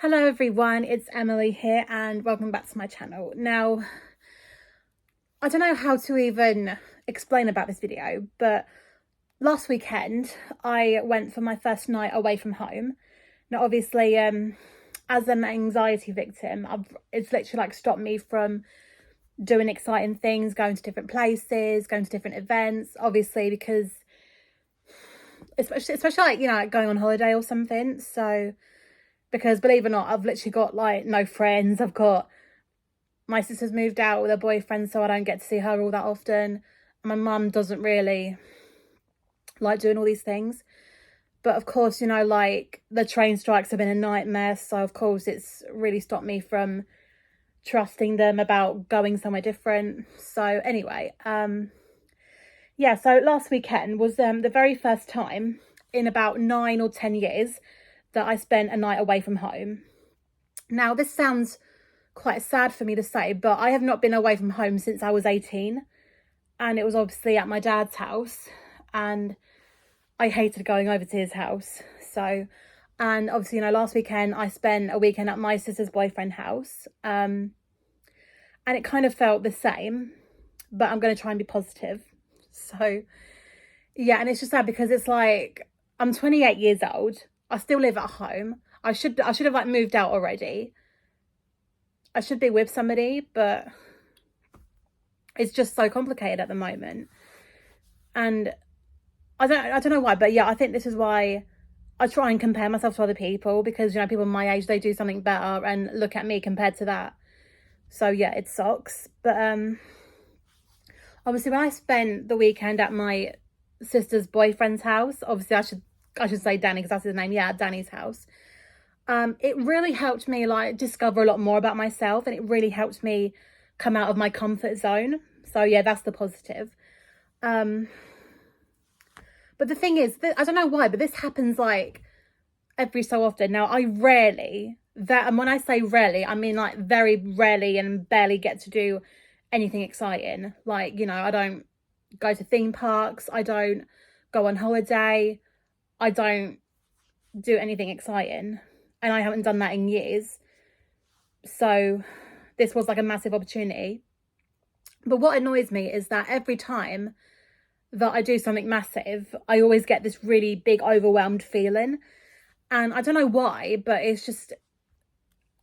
Hello everyone, it's Emily here and welcome back to my channel. Now, I don't know how to even explain about this video, but last weekend I went for my first night away from home. Now obviously, as an anxiety victim, it's literally like stopped me from doing exciting things, going to different places, going to different events, obviously because especially like, like going on holiday or something. So because believe it or not, I've literally got like no friends. I've got my sister's moved out with her boyfriend, so I don't get to see her all that often. My mum doesn't really like doing all these things. But of course, like the train strikes have been a nightmare. So of course it's really stopped me from trusting them about going somewhere different. So anyway, yeah, so last weekend was the very first time in about 9 or 10 years that I spent a night away from home. Now, this sounds quite sad for me to say, but I have not been away from home since I was 18. And it was obviously at my dad's house. And I hated going over to his house. So, and obviously, last weekend I spent a weekend at my sister's boyfriend's house. And it kind of felt the same, but I'm going to try and be positive. So, yeah, and it's just sad because it's like, I'm 28 years old. I still live at home. I should have like moved out already. I should be with somebody, but it's just so complicated at the moment. And I don't know why, but yeah, I think this is why I try and compare myself to other people because, people my age, they do something better and look at me compared to that. So yeah, it sucks. But obviously when I spent the weekend at my sister's boyfriend's house, obviously I should say Danny because that's his name. Yeah, Danny's house. It really helped me like discover a lot more about myself, and it really helped me come out of my comfort zone. So yeah, that's the positive. But the thing is, I don't know why, but this happens like every so often. Now, and when I say rarely, I mean like very rarely and barely get to do anything exciting. Like, I don't go to theme parks. I don't go on holiday. I don't do anything exciting. And I haven't done that in years. So this was like a massive opportunity. But what annoys me is that every time that I do something massive, I always get this really big overwhelmed feeling. And I don't know why, but it's just,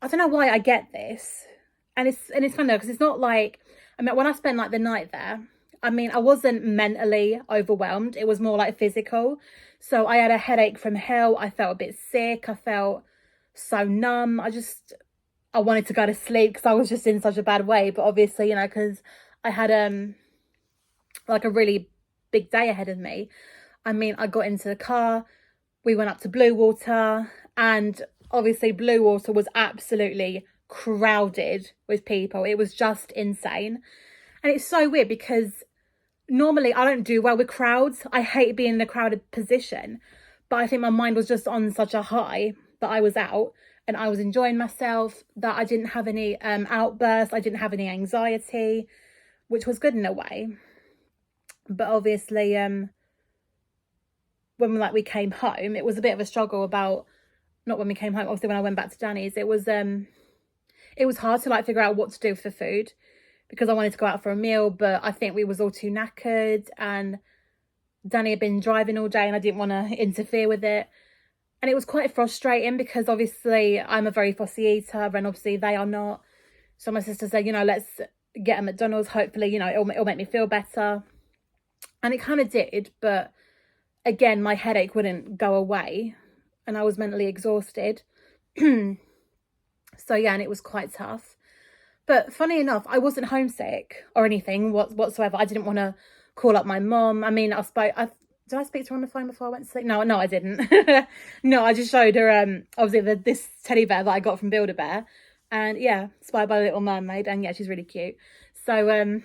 I don't know why I get this. And it's funny because it's not like, when I spent like the night there, I wasn't mentally overwhelmed. It was more like physical. So I had a headache from hell. I felt a bit sick. I felt so numb. I wanted to go to sleep because I was just in such a bad way. But obviously, because I had like a really big day ahead of me. I got into the car, we went up to Bluewater, and obviously Bluewater was absolutely crowded with people. It was just insane. And it's so weird because normally I don't do well with crowds. I hate being in a crowded position. But I think my mind was just on such a high that I was out and I was enjoying myself, that I didn't have any outbursts. I didn't have any anxiety, which was good in a way. But obviously, when we came home, it was a bit of a struggle about, not when we came home, obviously when I went back to Danny's, it was hard to like figure out what to do for food because I wanted to go out for a meal, but I think we was all too knackered and Danny had been driving all day and I didn't want to interfere with it. And it was quite frustrating because obviously I'm a very fussy eater and obviously they are not. So my sister said, let's get a McDonald's. Hopefully, it'll make me feel better. And it kind of did, but again, my headache wouldn't go away and I was mentally exhausted. So yeah, and it was quite tough. But funny enough, I wasn't homesick or anything whatsoever. I didn't want to call up my mom. Did I speak to her on the phone before I went to sleep? No, I didn't. No, I just showed her obviously this teddy bear that I got from Build-A-Bear. And yeah, Inspired by the Little Mermaid. And yeah, she's really cute. So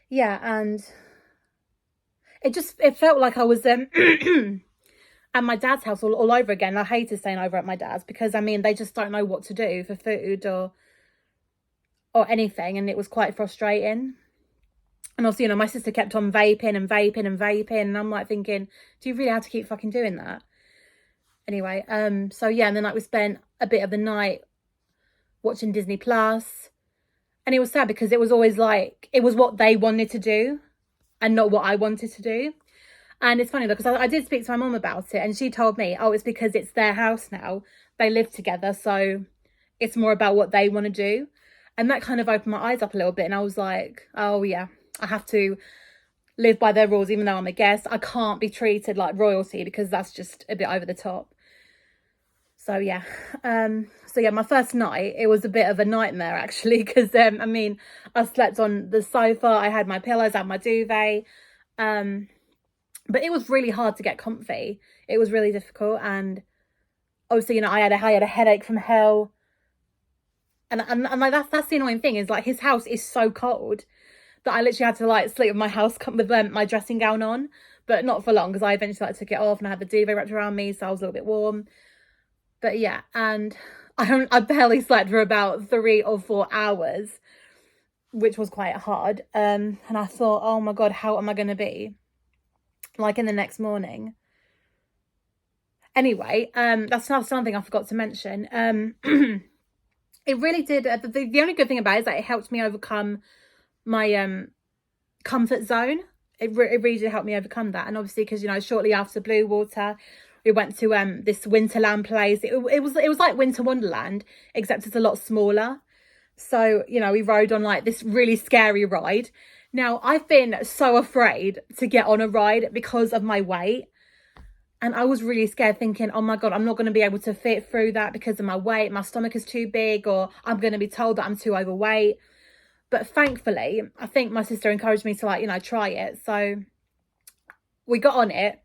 yeah, and it felt like I was at my dad's house all over again. I hated staying over at my dad's because they just don't know what to do for food or anything, and it was quite frustrating. And also, my sister kept on vaping and I'm like thinking, do you really have to keep fucking doing that? Anyway, so yeah, and then like we spent a bit of the night watching Disney Plus, and it was sad because it was always like it was what they wanted to do and not what I wanted to do. And it's funny though, because I did speak to my mum about it, and she told me, oh, it's because it's their house now, they live together, so it's more about what they want to do. And that kind of opened my eyes up a little bit, and I was like, oh yeah, I have to live by their rules even though I'm a guest. I can't be treated like royalty because that's just a bit over the top. So yeah, my first night, it was a bit of a nightmare actually, because I mean, I slept on the sofa, I had my pillows, I had my duvet, but it was really hard to get comfy. It was really difficult, and obviously, you know, I had a headache from hell, and like that's the annoying thing, is like his house is so cold that I literally had to like sleep with my with my dressing gown on, but not for long because I eventually like took it off and I had the duvet wrapped around me, so I was a little bit warm. But yeah, and I barely slept for about 3 or 4 hours, which was quite hard. And I thought, oh my God, how am I going to be like in the next morning? Anyway, that's something I forgot to mention. It really did. The only good thing about it is that it helped me overcome my comfort zone. It really did help me overcome that. And obviously, because, you know, shortly after Blue Water, we went to this Winterland place. It was like Winter Wonderland, except it's a lot smaller. So, you know, we rode on like this really scary ride. Now, I've been so afraid to get on a ride because of my weight. And I was really scared, thinking, oh my God, I'm not going to be able to fit through that because of my weight. My stomach is too big, or I'm going to be told that I'm too overweight. But thankfully, I think my sister encouraged me to, like, you know, try it. So we got on it.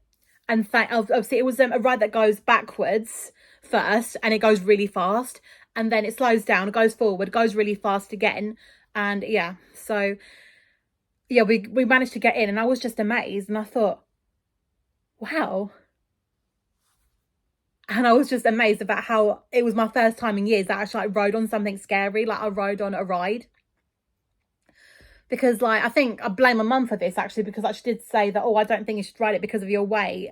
And obviously, it was a ride that goes backwards first, and it goes really fast. And then it slows down, goes forward, goes really fast again. And yeah, so yeah, we managed to get in, and I was just amazed. And I thought, wow. And I was just amazed about how it was my first time in years that I actually like rode on something scary. Like I rode on a ride. Because like, I think I blame my mum for this actually, because she did say that, oh, I don't think you should ride it because of your weight,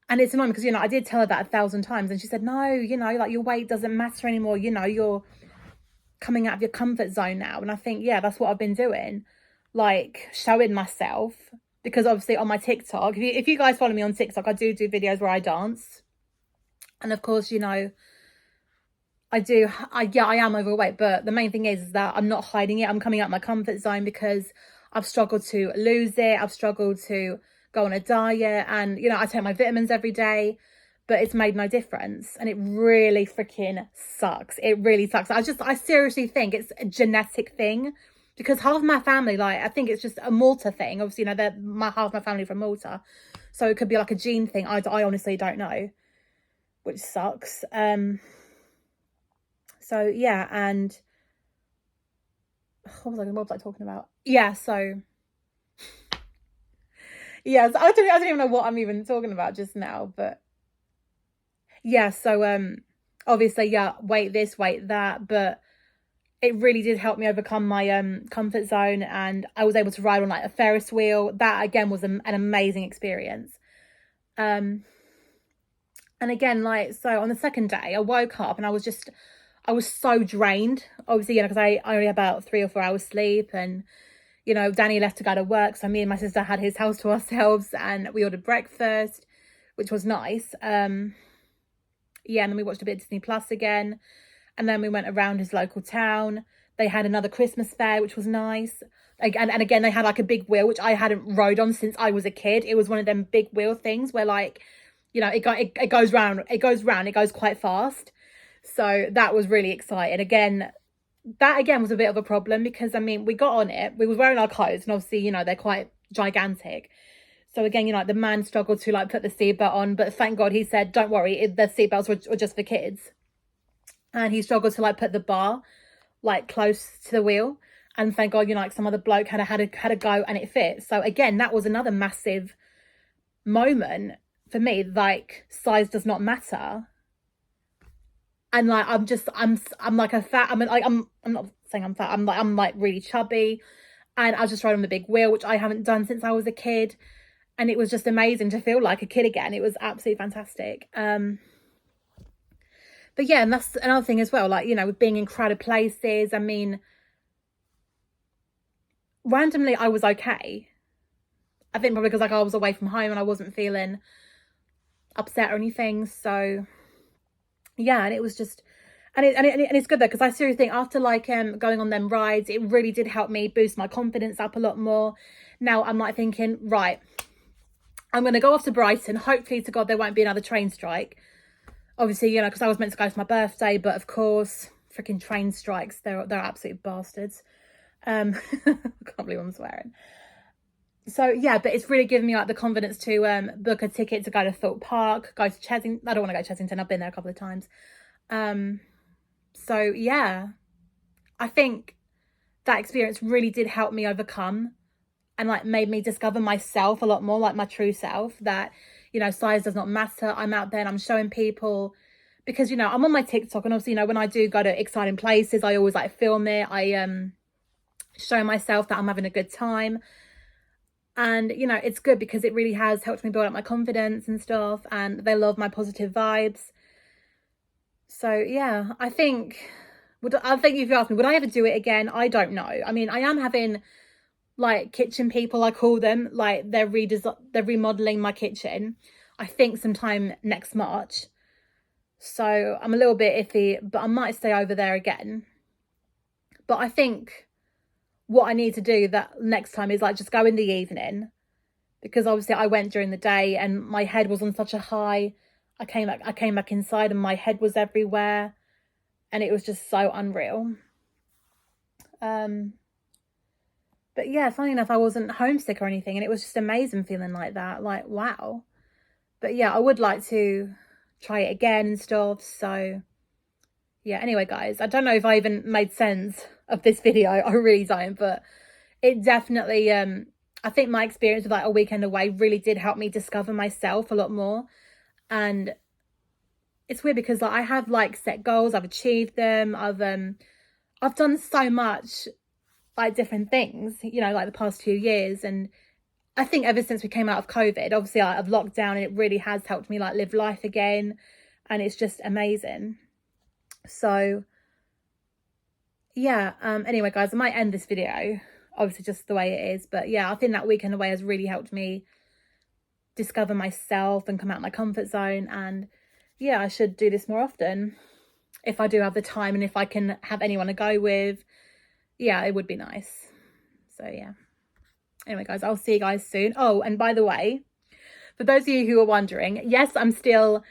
And it's annoying because, you know, I did tell her that 1,000 times, and she said, no, you know, like your weight doesn't matter anymore. You know, you're coming out of your comfort zone now. And I think, yeah, that's what I've been doing. Like showing myself. Because obviously on my TikTok, if you guys follow me on TikTok, I do videos where I dance. And of course, you know, I am overweight. But the main thing is that I'm not hiding it. I'm coming out of my comfort zone because I've struggled to lose it. I've struggled to go on a diet. And, you know, I take my vitamins every day. But it's made no difference. And it really freaking sucks. It really sucks. I seriously think it's a genetic thing. Because half my family, like, I think it's just a Malta thing. Obviously, you know, half my family from Malta. So it could be like a gene thing. I honestly don't know. Which sucks. So, yeah. And what was I talking about? Yeah, so. Yeah, so I don't even know what I'm even talking about just now. But yeah, so obviously, yeah, weight this, weight that. But it really did help me overcome my comfort zone, and I was able to ride on like a Ferris wheel. That again was an amazing experience. And again, like, so on the second day I woke up and I was so drained, obviously, you know, because I only had about 3 or 4 hours sleep, and you know, Danny left to go to work, so me and my sister had his house to ourselves, and we ordered breakfast, which was nice. Yeah, and then we watched a bit of Disney Plus again. And then we went around his local town. They had another Christmas fair, which was nice. And again, they had like a big wheel, which I hadn't rode on since I was a kid. It was one of them big wheel things where, like, you know, it goes round, it goes quite fast. So that was really exciting. Again, that again was a bit of a problem because, I mean, we got on it. We were wearing our clothes, and obviously, you know, they're quite gigantic. So again, you know, like the man struggled to like put the seatbelt on, but thank God he said, don't worry, the seatbelts were just for kids. And he struggled to like put the bar like close to the wheel, and thank God, you know, like some other bloke had a go and it fit. So again, that was another massive moment for me. Like, size does not matter. And like, I'm like a fat, I'm not saying I'm fat, I'm like really chubby, and I just rode on the big wheel, which I haven't done since I was a kid. And it was just amazing to feel like a kid again. It was absolutely fantastic. But yeah, and that's another thing as well, like, you know, with being in crowded places. I mean, randomly I was okay. I think probably because like I was away from home and I wasn't feeling upset or anything. So yeah, and it was just, and it's good though, because I seriously think after like going on them rides, it really did help me boost my confidence up a lot more. Now I'm like thinking, right, I'm going to go off to Brighton. Hopefully to God there won't be another train strike. Obviously, you know, because I was meant to go for my birthday, but of course, freaking train strikes, they're absolute bastards. I can't believe I'm swearing. So yeah, but it's really given me like the confidence to book a ticket to go to Thorpe Park, go to Chesington. I don't want to go to Chesington, I've been there a couple of times. So yeah, I think that experience really did help me overcome and like made me discover myself a lot more, like my true self, that, you know, size does not matter. I'm out there and I'm showing people, because, you know, I'm on my TikTok, and obviously, you know, when I do go to exciting places, I always like film it. I show myself that I'm having a good time. And, you know, it's good because it really has helped me build up my confidence and stuff, and they love my positive vibes. So yeah, I think if you ask me, would I ever do it again? I don't know. I mean, I am having like kitchen people, I call them, like they're remodeling my kitchen, I think sometime next March. So I'm a little bit iffy, but I might stay over there again. But I think what I need to do that next time is like just go in the evening, because obviously I went during the day and my head was on such a high. I came back inside and my head was everywhere, and it was just so unreal. But yeah, funny enough, I wasn't homesick or anything, and it was just amazing feeling like that. Like, wow. But yeah, I would like to try it again and stuff. So yeah, anyway, guys, I don't know if I even made sense of this video. I really don't, but it definitely, I think my experience with like a weekend away really did help me discover myself a lot more. And it's weird because like I have like set goals, I've achieved them, I've done so much like different things, you know, like the past 2 years. And I think ever since we came out of COVID, obviously out of lockdown, and it really has helped me like live life again, and it's just amazing. So yeah, anyway, guys, I might end this video obviously just the way it is, but yeah, I think that weekend away has really helped me discover myself and come out of my comfort zone. And yeah, I should do this more often if I do have the time, and if I can have anyone to go with. Yeah, it would be nice. So yeah, anyway, guys, I'll see you guys soon. Oh, and by the way, for those of you who are wondering, yes, I'm still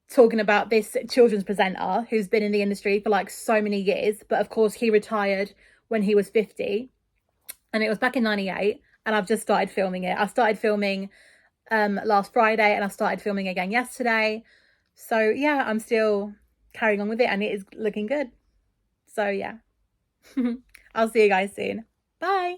talking about this children's presenter who's been in the industry for like so many years, but of course he retired when he was 50, and it was back in 98, and I've just started filming it. I started filming last Friday, and I started filming again yesterday. So yeah, I'm still carrying on with it, and it is looking good. So yeah. I'll see you guys soon. Bye.